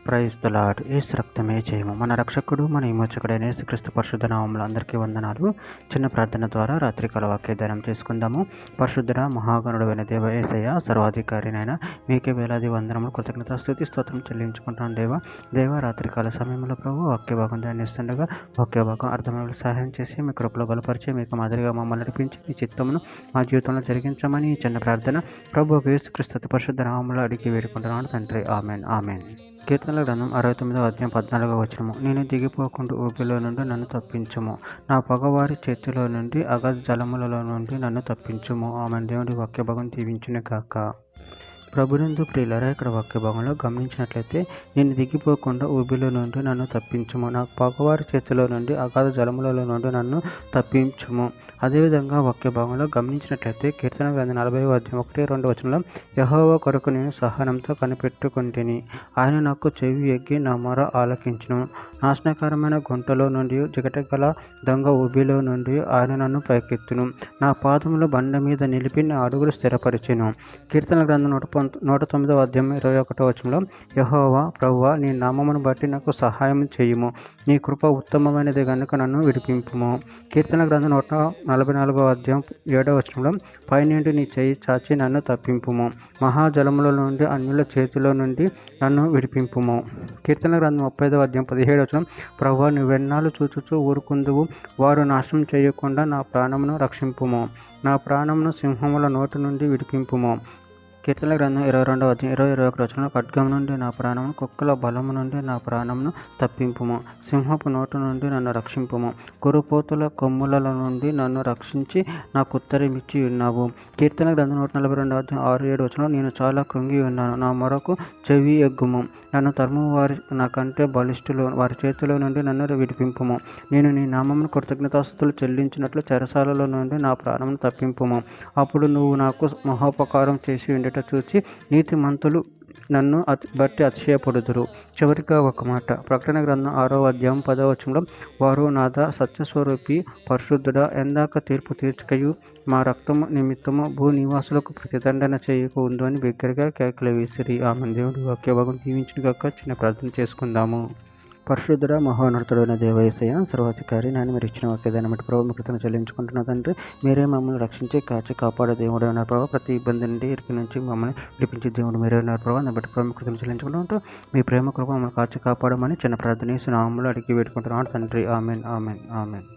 Praise the lord. యేసు రక్తమే జయము. మన రక్షకుడు మన విమోచకుడైన యేసుక్రీస్తు పరిశుద్ధ నామములో అందరికీ వందనాలు. చిన్న ప్రార్థన ద్వారా రాత్రికాల వాక్య ధ్యానం చేసుకుందాము. పరిశుద్ధ మహాగణుడైన దేవ యేసయ్య, సర్వాధికారినైనా మీకే వేలాది వందనములు, కృతజ్ఞత స్తుతి స్తోత్రం చెల్లించుకుంటున్నాను. దేవ రాత్రికాల సమయంలో ప్రభు వాక్య భాగం ధ్యానిస్తుండగా వాక్య భాగం అర్థమయ్యే సహాయం చేసి మీ కృపలో బలపరిచి మీకు మాదిరిగా మమ్మల్ని నడిపించి మీ చిత్తమును మా జీవితంలో జరిగించమని చిన్న ప్రార్థన ప్రభు యేసుక్రీస్తు పరిశుద్ధ నామములో అడిగి వేడుకుంటున్నాను తండ్రి. Amen amen. కీర్తనల గ్రంథం 69వ అధ్యాయం 14వ వచనము. నేను దిగిపోకుండా ఊపిలో నుండి నన్ను తప్పించుము, నా పగవారి చేతిలో నుండి అగాధ జలములలో నుండి నన్ను తప్పించుము. ఆమెన్. దేవుడి వాక్య భాగం దీవించును గాక. ప్రభునందు ప్రియులారా, ఇక్కడ వాక్య భాగంలో గమనించినట్లయితే నేను దిగిపోకుండా ఊబిలో నుండి నన్ను తప్పించుము, నాకు పగవారి చేతిలో నుండి అగాధ జలములలో నుండి నన్ను తప్పించుము. అదేవిధంగా వాక్య భాగంలో గమనించినట్లయితే కీర్తన గ్రంథం 40వ అధ్యాయం 1-2 వచనంలో యెహోవా కొరకు నేను సహనంతో కనిపెట్టుకుంటుని, ఆయన నాకు చెవి ఎగ్గి నా మొర ఆలకించును. నాశనకరమైన గుంటలో నుండి జిగటగల దొంగ ఊబిలో నుండి ఆయన నన్ను పైకెత్తును. నా పాదములు బండ మీద నిలిపి నా అడుగులు స్థిరపరిచెను. కీర్తన గ్రంథం 109వ అధ్యాయం 21వ వచనంలో యెహోవా ప్రభువా, నీ నామమును బట్టి నాకు సహాయం చేయుము, నీ కృప ఉత్తమమైనది గనుక నన్ను విడిపింపుము. కీర్తన గ్రంథం 144వ అధ్యాయం 7వ వచనంలో పైనుండి నీ చేయి చాచి నన్ను తప్పింపుము, మహాజలముల నుండి అన్యుల చేతిలో నుండి నన్ను విడిపింపుము. కీర్తన గ్రంథం 35వ అధ్యాయం 17వ వచనం ప్రభువా, నువ్వెన్నాళ్ళు చూచుచూ ఊరుకుందువు, వారు నాశనం చేయకుండా నా ప్రాణమును రక్షింపుము, నా ప్రాణమును సింహముల నోటి నుండి విడిపింపుము. కీర్తన గ్రంథం 22వ అధ్యాయం 20-21 వచనంలో ఖడ్గం నుండి నా ప్రాణమును, కుక్కల బలము నుండి నా ప్రాణమును తప్పింపుము, సింహపు నోటు నుండి నన్ను రక్షింపుము, కురుపోతుల కొమ్ముల నుండి నన్ను రక్షించి నాకు ఉత్తరమిచ్చి ఉన్నావు. కీర్తన గ్రంథం 142వ అధ్యాయం 6-7 వచనంలో నేను చాలా కృంగి ఉన్నాను, నా మొరకు చెవి ఎగ్గుము, నన్ను తరుము వారి నాకంటే బలిష్ఠులు, వారి చేతిలో నుండి నన్ను విడిపింపుము. నేను నీ నామమును కృతజ్ఞతాస్తుతులు చెల్లించినట్లు చెరసాలలో నుండి నా ప్రాణమును తప్పింపుము. అప్పుడు నువ్వు నాకు మహోపకారం చేసి ఉండేట చూచి నీతిమంతులు నన్ను బట్టి అతిశయపడుదురు. చివరిగా ఒక మాట, ప్రకటన గ్రంథం 6వ అధ్యాయం 10వ వచనంలో వారు నాథ సత్యస్వరూపి పరిశుద్ధుడా, ఎందాక తీర్పు తీర్చకయు మా రక్తము నిమిత్తము భూ నివాసులకు ప్రతిదండన చేయక ఉందో అని బిగ్గరగా కేకలు వేసిరి. ఆమె. దేవుడి వాక్య భాగం దీవించిన గాక. చిన్న ప్రార్థన చేసుకుందాము. పరిశుద్ధుడ మహోన్నతుడైన దేవ యేసయ్య, సర్వాధికారి నాయన, మీరు ఇచ్చిన వాక్యదాన్ని బట్టి ప్రభు మీ కృతజ్ఞతలు చెల్లించుకుంటున్నా తండ్రి. మీరే మమ్మల్ని రక్షించి కాచి కాపాడే దేవుడు అయిన ప్రభావ, ప్రతి ఇబ్బంది నుండి ఇరికి నుంచి మమ్మల్ని విడిపించే దేవుడు మీరే ఉన్నారు ప్రభావ. దాన్ని బట్టి ప్రభు మీ కృతజ్ఞతలు చెల్లించుకుంటూ మీ ప్రేమ కృప మమ్మల్ని కాచి కాపాడమని చిన్న ప్రార్థన నామములో అడిగి వేడుకుంటున్నాను తండ్రి. Amen amen amen.